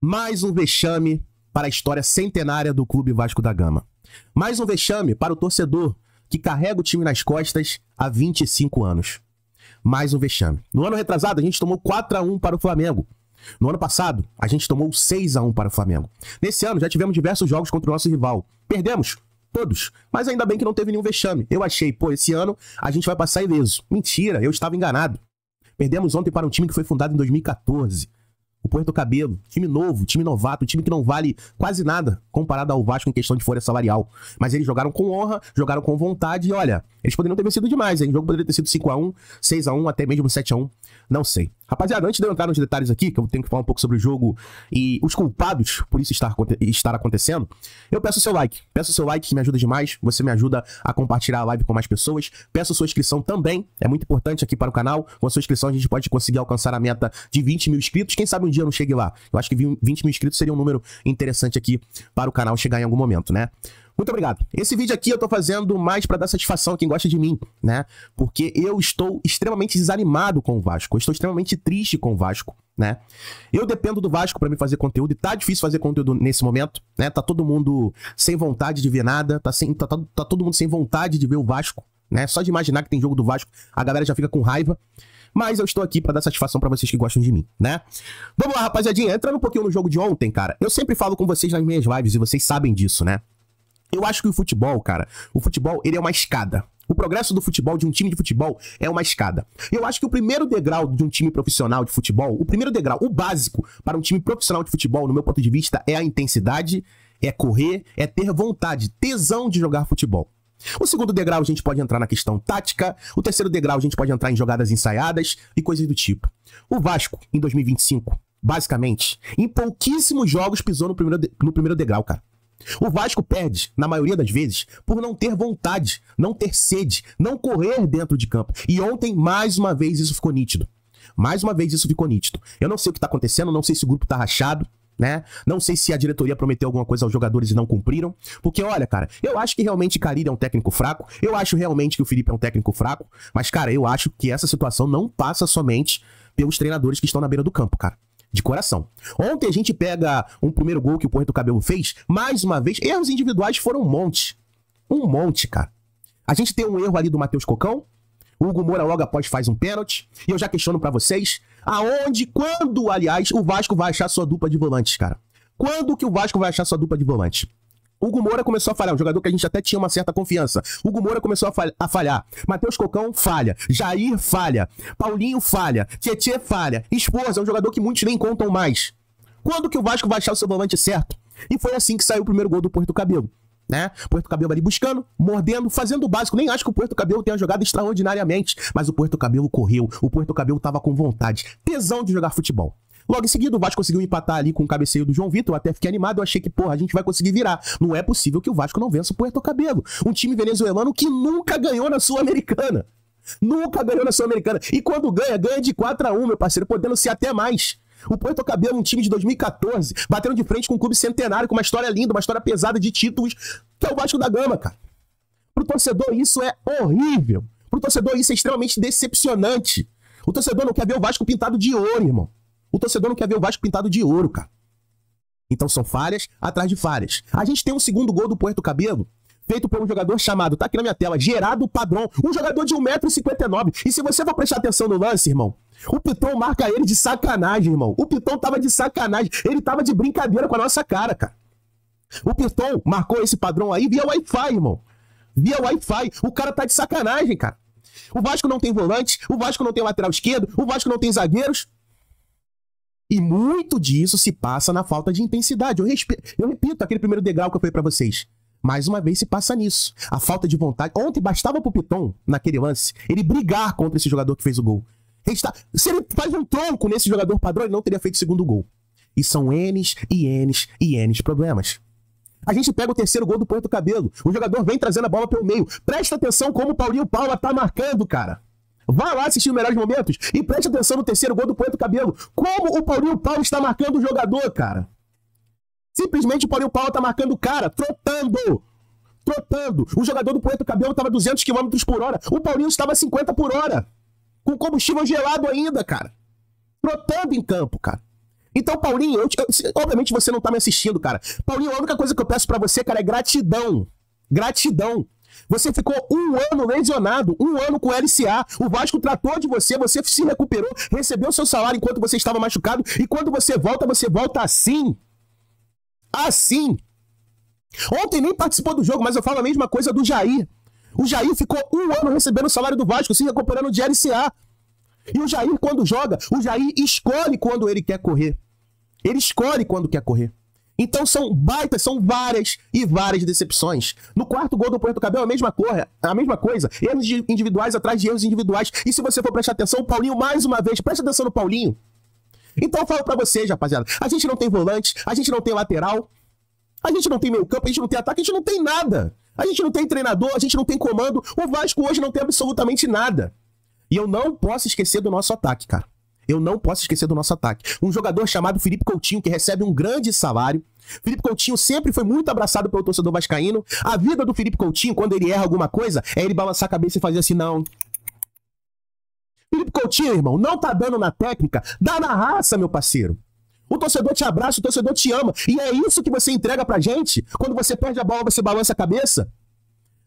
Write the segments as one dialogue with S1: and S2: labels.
S1: Mais um vexame para a história centenária do Clube Vasco da Gama. Mais um vexame para o torcedor que carrega o time nas costas há 25 anos. Mais um vexame. No ano retrasado, a gente tomou 4-1 para o Flamengo. No ano passado, a gente tomou 6-1 para o Flamengo. Nesse ano, já tivemos diversos jogos contra o nosso rival. Perdemos todos, mas ainda bem que não teve nenhum vexame. Eu achei, pô, esse ano a gente vai passar ileso. Mentira, eu estava enganado. Perdemos ontem para um time que foi fundado em 2014. O Puerto Cabelo, time novo, time novato, time que não vale quase nada comparado ao Vasco em questão de folha salarial. Mas eles jogaram com honra, jogaram com vontade e olha, eles poderiam ter vencido demais, hein? O jogo poderia ter sido 5-1, 6-1, até mesmo 7-1, não sei. Rapaziada, antes de eu entrar nos detalhes aqui, que eu tenho que falar um pouco sobre o jogo e os culpados por isso estar acontecendo, eu peço o seu like. Peço o seu like que me ajuda demais, você me ajuda a compartilhar a live com mais pessoas. Peço sua inscrição também, é muito importante aqui para o canal. Com a sua inscrição a gente pode conseguir alcançar a meta de 20 mil inscritos. Quem sabe um dia eu não chegue lá. Eu acho que 20 mil inscritos seria um número interessante aqui para o canal chegar em algum momento, né? Muito obrigado. Esse vídeo aqui eu tô fazendo mais pra dar satisfação a quem gosta de mim, né? Porque eu estou extremamente desanimado com o Vasco. Eu estou extremamente triste com o Vasco, né? Eu dependo do Vasco pra me fazer conteúdo e tá difícil fazer conteúdo nesse momento, né? Tá todo mundo sem vontade de ver nada, tá todo mundo sem vontade de ver o Vasco, né? Só de imaginar que tem jogo do Vasco, a galera já fica com raiva. Mas eu estou aqui pra dar satisfação pra vocês que gostam de mim, né? Vamos lá, rapaziadinha. Entrando um pouquinho no jogo de ontem, cara. Eu sempre falo com vocês nas minhas lives e vocês sabem disso, né? Eu acho que o futebol, cara, ele é uma escada. O progresso do futebol, de um time de futebol, é uma escada. Eu acho que o primeiro degrau de um time profissional de futebol, o primeiro degrau, o básico para um time profissional de futebol, no meu ponto de vista, é a intensidade, é correr, é ter vontade, tesão de jogar futebol. O segundo degrau a gente pode entrar na questão tática, o terceiro degrau a gente pode entrar em jogadas ensaiadas e coisas do tipo. O Vasco, em 2025, basicamente, em pouquíssimos jogos pisou no primeiro degrau, cara. O Vasco perde, na maioria das vezes, por não ter vontade, não ter sede, não correr dentro de campo. E ontem, mais uma vez, isso ficou nítido. Mais uma vez isso ficou nítido. Eu não sei o que tá acontecendo, não sei se o grupo tá rachado, né? Não sei se a diretoria prometeu alguma coisa aos jogadores e não cumpriram. Porque, olha, cara, eu acho que realmente Carille é um técnico fraco. Eu acho realmente que o Felipe é um técnico fraco. Mas, cara, eu acho que essa situação não passa somente pelos treinadores que estão na beira do campo, cara. De coração. Ontem a gente pega um primeiro gol que o Puerto Cabelo fez, mais uma vez, erros individuais foram um monte. Um monte, cara. A gente tem um erro ali do Matheus Cocão, o Hugo Moura logo após faz um pênalti, e eu já questiono pra vocês, quando, aliás, o Vasco vai achar sua dupla de volantes, cara? Quando que o Vasco vai achar sua dupla de volante? Hugo Moura começou a falhar, um jogador que a gente até tinha uma certa confiança. Hugo Moura começou a falhar. Matheus Cocão falha. Jair falha. Paulinho falha. Tietê falha. Esposa é um jogador que muitos nem contam mais. Quando que o Vasco vai achar o seu volante certo? E foi assim que saiu o primeiro gol do Puerto Cabelo, né? Puerto Cabelo ali buscando, mordendo, fazendo o básico. Nem acho que o Puerto Cabelo tenha jogado extraordinariamente, mas o Puerto Cabelo correu. O Puerto Cabelo tava com vontade. Tesão de jogar futebol. Logo em seguida, o Vasco conseguiu empatar ali com o cabeceio do João Vitor. Eu até fiquei animado, eu achei que, porra, a gente vai conseguir virar. Não é possível que o Vasco não vença o Puerto Cabelo. Um time venezuelano que nunca ganhou na Sul-Americana. Nunca ganhou na Sul-Americana. E quando ganha, ganha de 4-1, meu parceiro, podendo ser até mais. O Puerto Cabelo, um time de 2014, batendo de frente com um clube centenário, com uma história linda, uma história pesada de títulos, que é o Vasco da Gama, cara. Pro torcedor, isso é horrível. Pro torcedor, isso é extremamente decepcionante. O torcedor não quer ver o Vasco pintado de ouro, irmão. O torcedor não quer ver o Vasco pintado de ouro, cara. Então são falhas atrás de falhas. A gente tem um segundo gol do Puerto Cabelo, feito por um jogador chamado, tá aqui na minha tela, Gerardo Padrão, um jogador de 1,59 m. E se você for prestar atenção no lance, irmão, o Piton marca ele de sacanagem, irmão. O Piton tava de sacanagem. Ele tava de brincadeira com a nossa cara, cara. O Piton marcou esse padrão aí via Wi-Fi, irmão. Via Wi-Fi. O cara tá de sacanagem, cara. O Vasco não tem volante, o Vasco não tem lateral esquerdo, o Vasco não tem zagueiros. E muito disso se passa na falta de intensidade. Eu repito aquele primeiro degrau que eu falei pra vocês. Mais uma vez se passa nisso. A falta de vontade. Ontem bastava pro Piton, naquele lance, ele brigar contra esse jogador que fez o gol. Se ele faz um tronco nesse jogador padrão, ele não teria feito o segundo gol. E são N's e N's e N's problemas. A gente pega o terceiro gol do Puerto Cabelo. O jogador vem trazendo a bola pelo meio. Presta atenção como o Paulinho Paula tá marcando, cara. Vá lá assistir os melhores momentos e preste atenção no terceiro gol do Puerto Cabelo. Como o Paulinho Paula está marcando o jogador, cara. Simplesmente o Paulinho Paula tá marcando o cara, trotando. O jogador do Puerto Cabelo estava 200 km por hora. O Paulinho estava 50 por hora. Com combustível gelado ainda, cara. Trotando em campo, cara. Então, Paulinho, obviamente você não tá me assistindo, cara. Paulinho, a única coisa que eu peço pra você, cara, é gratidão. Gratidão. Você ficou 1 ano lesionado, 1 ano com LCA. O Vasco tratou de você, você se recuperou, recebeu seu salário enquanto você estava machucado. E quando você volta assim. Assim. Ontem nem participou do jogo, mas eu falo a mesma coisa do Jair. O Jair ficou 1 ano recebendo o salário do Vasco, se recuperando de LCA. E o Jair, quando joga, o Jair escolhe quando ele quer correr. Ele escolhe quando quer correr. Então são várias e várias decepções. No quarto gol do Puerto Cabello, a mesma coisa. Erros individuais atrás de erros individuais. E se você for prestar atenção, o Paulinho, mais uma vez, presta atenção no Paulinho. Então eu falo pra vocês, rapaziada, a gente não tem volante, a gente não tem lateral, a gente não tem meio campo, a gente não tem ataque, a gente não tem nada. A gente não tem treinador, a gente não tem comando. O Vasco hoje não tem absolutamente nada. E eu não posso esquecer do nosso ataque, cara. Eu não posso esquecer do nosso ataque. Um jogador chamado Felipe Coutinho, que recebe um grande salário. Felipe Coutinho sempre foi muito abraçado pelo torcedor vascaíno. A vida do Felipe Coutinho, quando ele erra alguma coisa, é ele balançar a cabeça e fazer assim, não. Felipe Coutinho, irmão, não tá dando na técnica, dá na raça, meu parceiro. O torcedor te abraça, o torcedor te ama. E é isso que você entrega pra gente. Quando você perde a bola, você balança a cabeça.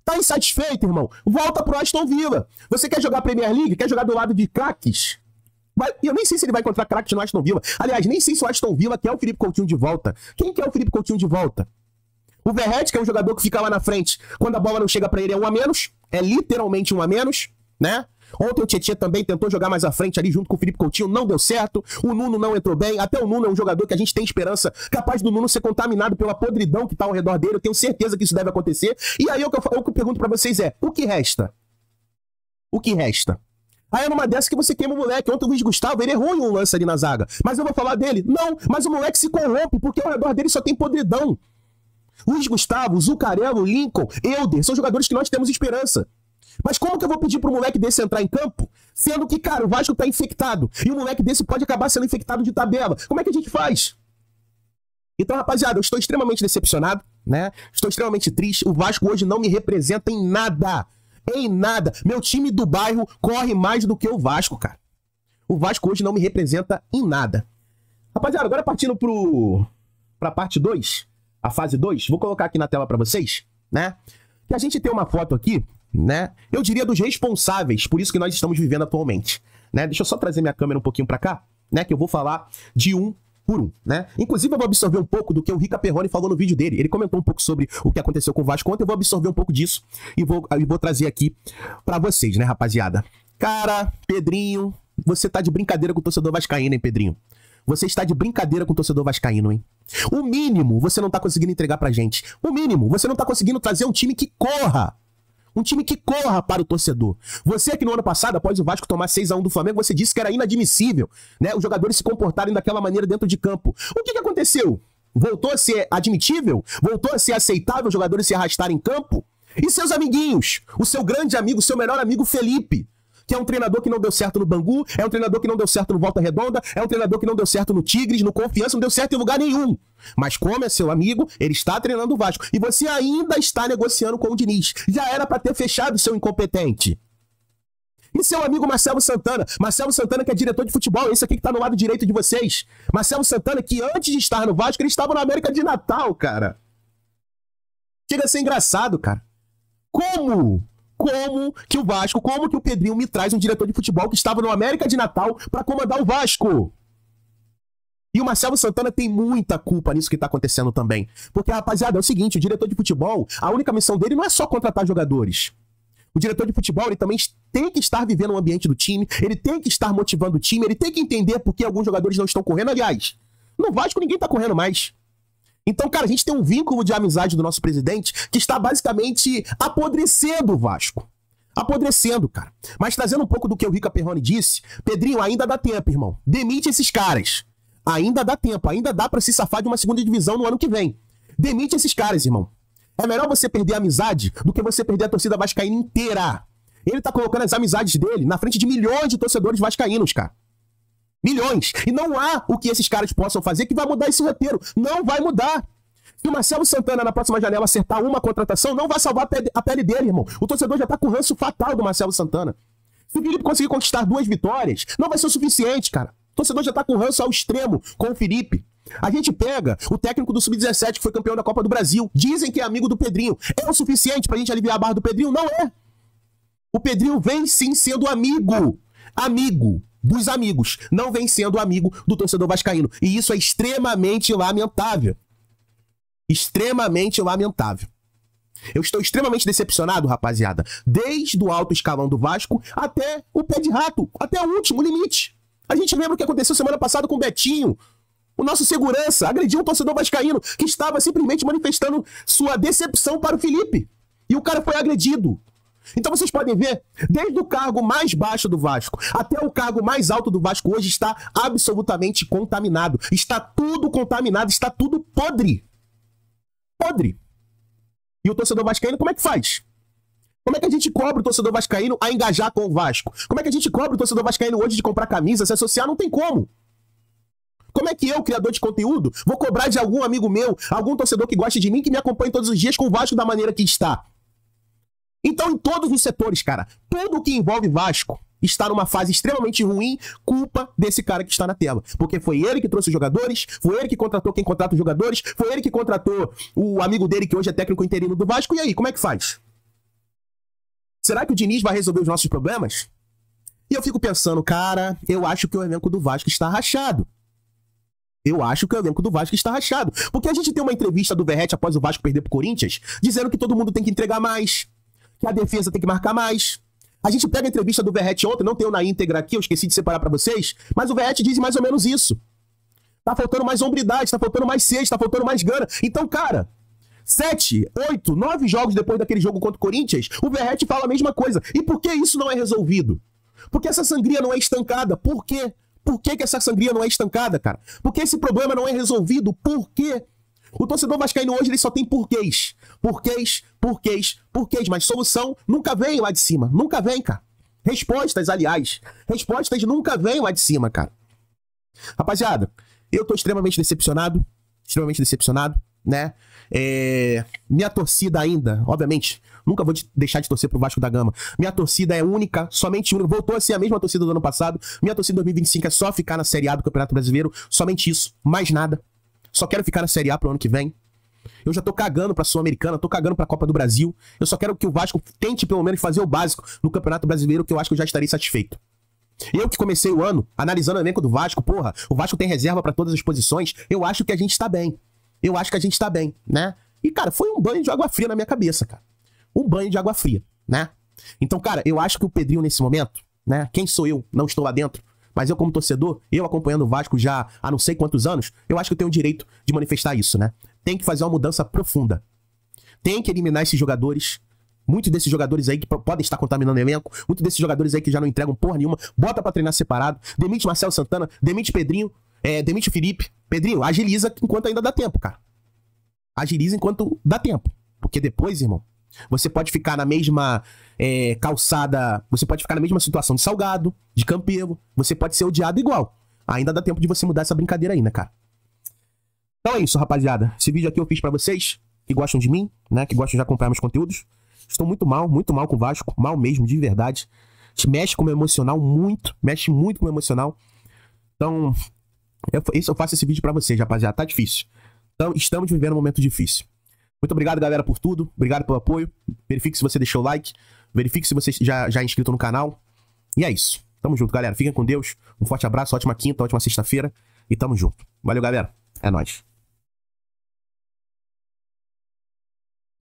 S1: Tá insatisfeito, irmão? Volta pro Aston Villa. Você quer jogar Premier League? Quer jogar do lado de craques? Eu nem sei se ele vai encontrar craques no Aston Villa. Aliás, nem sei se o Aston Villa quer o Felipe Coutinho de volta. Quem quer o Felipe Coutinho de volta? O Verratti, que é um jogador que fica lá na frente. Quando a bola não chega pra ele, é 1 a menos. É literalmente 1 a menos, né? Ontem o Tietchan também tentou jogar mais à frente ali junto com o Felipe Coutinho, não deu certo. O Nuno não entrou bem. Até o Nuno é um jogador que a gente tem esperança capaz do Nuno ser contaminado pela podridão que tá ao redor dele. Eu tenho certeza que isso deve acontecer. E aí o que eu pergunto pra vocês é, o que resta? O que resta? Aí é numa dessa que você queima o moleque. Ontem o Luiz Gustavo, ele errou em um lance ali na zaga. Mas eu vou falar dele? Não, mas o moleque se corrompe, porque ao redor dele só tem podridão. Luiz Gustavo, Zucarello, Lincoln, Elder, são jogadores que nós temos esperança. Mas como que eu vou pedir pro moleque desse entrar em campo, sendo que, cara, o Vasco tá infectado, e um moleque desse pode acabar sendo infectado de tabela? Como é que a gente faz? Então, rapaziada, eu estou extremamente decepcionado, né? Estou extremamente triste. O Vasco hoje não me representa em nada. Em nada. Meu time do bairro corre mais do que o Vasco, cara. O Vasco hoje não me representa em nada. Rapaziada, agora partindo pra parte 2, a fase 2, vou colocar aqui na tela pra vocês, né? Que a gente tem uma foto aqui, né? Eu diria dos responsáveis por isso que nós estamos vivendo atualmente, né? Deixa eu só trazer minha câmera um pouquinho pra cá, né? Que eu vou falar de um por um, né? Inclusive eu vou absorver um pouco do que o Rica Perrone falou no vídeo dele. Ele comentou um pouco sobre o que aconteceu com o Vasco ontem. Eu vou absorver um pouco disso e vou trazer aqui pra vocês, né, rapaziada? Cara, Pedrinho, você tá de brincadeira com o torcedor vascaíno, hein, Pedrinho? Você está de brincadeira com o torcedor vascaíno, hein? O mínimo você não tá conseguindo entregar pra gente. O mínimo, você não tá conseguindo trazer um time que corra. Um time que corra para o torcedor. Você que no ano passado, após o Vasco tomar 6-1 do Flamengo, você disse que era inadmissível, né, os jogadores se comportarem daquela maneira dentro de campo. O que aconteceu? Voltou a ser admitível? Voltou a ser aceitável os jogadores se arrastarem em campo? E seus amiguinhos? O seu grande amigo, o seu melhor amigo Felipe, que é um treinador que não deu certo no Bangu, é um treinador que não deu certo no Volta Redonda, é um treinador que não deu certo no Tigres, no Confiança, não deu certo em lugar nenhum. Mas como é seu amigo, ele está treinando o Vasco. E você ainda está negociando com o Diniz. Já era para ter fechado, seu incompetente. E seu amigo Marcelo Santana? Marcelo Santana, que é diretor de futebol, esse aqui que tá no lado direito de vocês. Marcelo Santana, que antes de estar no Vasco, ele estava na América de Natal, cara. Chega a ser engraçado, cara. Como que o Vasco, como que o Pedrinho me traz um diretor de futebol que estava no América de Natal para comandar o Vasco? E o Marcelo Santana tem muita culpa nisso que tá acontecendo também. Porque, rapaziada, é o seguinte, o diretor de futebol, a única missão dele não é só contratar jogadores. O diretor de futebol, ele também tem que estar vivendo o ambiente do time, ele tem que estar motivando o time, ele tem que entender por que alguns jogadores não estão correndo. Aliás, no Vasco ninguém tá correndo mais. Então, cara, a gente tem um vínculo de amizade do nosso presidente que está basicamente apodrecendo o Vasco. Apodrecendo, cara. Mas trazendo um pouco do que o Rica Perrone disse, Pedrinho, ainda dá tempo, irmão. Demite esses caras. Ainda dá tempo, ainda dá pra se safar de uma segunda divisão no ano que vem. Demite esses caras, irmão. É melhor você perder a amizade do que você perder a torcida vascaína inteira. Ele tá colocando as amizades dele na frente de milhões de torcedores vascaínos, cara. Milhões. E não há o que esses caras possam fazer que vai mudar esse roteiro. Não vai mudar. Se o Marcelo Santana na próxima janela acertar uma contratação, não vai salvar a pele dele, irmão. O torcedor já tá com o ranço fatal do Marcelo Santana. Se o Felipe conseguir conquistar 2 vitórias, não vai ser o suficiente, cara. torcedor já tá com ranço ao extremo com o Felipe. A gente pega o técnico do Sub-17, que foi campeão da Copa do Brasil. Dizem que é amigo do Pedrinho. É o suficiente pra gente aliviar a barra do Pedrinho? Não é. O Pedrinho vem sim sendo amigo. Amigo dos amigos. Não vem sendo amigo do torcedor vascaíno. E isso é extremamente lamentável. Extremamente lamentável. Eu estou extremamente decepcionado, rapaziada. Desde o alto escalão do Vasco até o pé de rato. Até o último limite. A gente lembra o que aconteceu semana passada com o Betinho. O nosso segurança agrediu um torcedor vascaíno que estava simplesmente manifestando sua decepção para o Felipe. E o cara foi agredido. Então vocês podem ver, desde o cargo mais baixo do Vasco até o cargo mais alto do Vasco hoje está absolutamente contaminado. Está tudo contaminado, está tudo podre. Podre. E o torcedor vascaíno, como é que faz? Como é que a gente cobra o torcedor vascaíno a engajar com o Vasco? Como é que a gente cobra o torcedor vascaíno hoje de comprar camisa, se associar? Não tem como. Como é que eu, criador de conteúdo, vou cobrar de algum amigo meu, algum torcedor que gosta de mim, que me acompanha todos os dias com o Vasco da maneira que está? Então, em todos os setores, cara, tudo que envolve Vasco está numa fase extremamente ruim, culpa desse cara que está na tela. Porque foi ele que trouxe os jogadores, foi ele que contratou quem contrata os jogadores, foi ele que contratou o amigo dele, que hoje é técnico interino do Vasco. E aí, como é que faz? Será que o Diniz vai resolver os nossos problemas? E eu fico pensando, cara, eu acho que o elenco do Vasco está rachado. Eu acho que o elenco do Vasco está rachado. Porque a gente tem uma entrevista do Verratti após o Vasco perder pro Corinthians, dizendo que todo mundo tem que entregar mais, que a defesa tem que marcar mais. A gente pega a entrevista do Verratti ontem, não tenho na íntegra aqui, eu esqueci de separar pra vocês, mas o Verratti diz mais ou menos isso. Tá faltando mais hombridade, tá faltando mais sede, tá faltando mais gana. Então, cara, 7, 8, 9 jogos depois daquele jogo contra o Corinthians, o Verratti fala a mesma coisa. E por que isso não é resolvido? Porque essa sangria não é estancada. Por quê? Por que essa sangria não é estancada, cara? Porque esse problema não é resolvido. Por quê? O torcedor vascaíno hoje ele só tem porquês. Porquês, porquês, porquês. Mas solução nunca vem lá de cima. Nunca vem, cara. Respostas, aliás. Respostas nunca vêm lá de cima, cara. Rapaziada, eu tô extremamente decepcionado. Extremamente decepcionado, né? Minha torcida ainda, obviamente, nunca vou deixar de torcer pro Vasco da Gama. Minha torcida é única, somente única. Voltou a ser a mesma torcida do ano passado. Minha torcida em 2025 é só ficar na Série A do Campeonato Brasileiro. Somente isso, mais nada. Só quero ficar na Série A pro ano que vem. Eu já tô cagando pra Sul-Americana, tô cagando pra Copa do Brasil. Eu só quero que o Vasco tente pelo menos fazer o básico no Campeonato Brasileiro, que eu acho que eu já estarei satisfeito. Eu que comecei o ano analisando o elenco do Vasco, porra, o Vasco tem reserva pra todas as posições. Eu acho que a gente tá bem. Eu acho que a gente tá bem, né? E, cara, foi um banho de água fria na minha cabeça, cara. Um banho de água fria, né? Então, cara, eu acho que o Pedrinho nesse momento, né? Quem sou eu? Não estou lá dentro. Mas eu como torcedor, eu acompanhando o Vasco já há não sei quantos anos, eu acho que eu tenho o direito de manifestar isso, né? Tem que fazer uma mudança profunda. Tem que eliminar esses jogadores. Muitos desses jogadores aí que podem estar contaminando o elenco. Muitos desses jogadores aí que já não entregam porra nenhuma. Bota pra treinar separado. Demite Marcelo Santana. Demite Pedrinho. Demite o Felipe. Pedrinho, agiliza enquanto ainda dá tempo, cara. Agiliza enquanto dá tempo. Porque depois, irmão, você pode ficar na mesma calçada. Você pode ficar na mesma situação de Salgado, de Campelo. Você pode ser odiado igual. Ainda dá tempo de você mudar essa brincadeira ainda, cara. Então é isso, rapaziada. Esse vídeo aqui eu fiz pra vocês que gostam de mim, né? Que gostam de acompanhar meus conteúdos. Estou muito mal com o Vasco. Mal mesmo, de verdade. Mexe com o meu emocional muito. Mexe muito com o meu emocional. Então, eu faço esse vídeo pra vocês, rapaziada. Tá difícil. Então, estamos vivendo um momento difícil. Muito obrigado, galera, por tudo. Obrigado pelo apoio. Verifique se você deixou o like. Verifique se você já é inscrito no canal. E é isso. Tamo junto, galera. Fiquem com Deus. Um forte abraço, ótima quinta, ótima sexta-feira. E tamo junto. Valeu, galera. É nóis.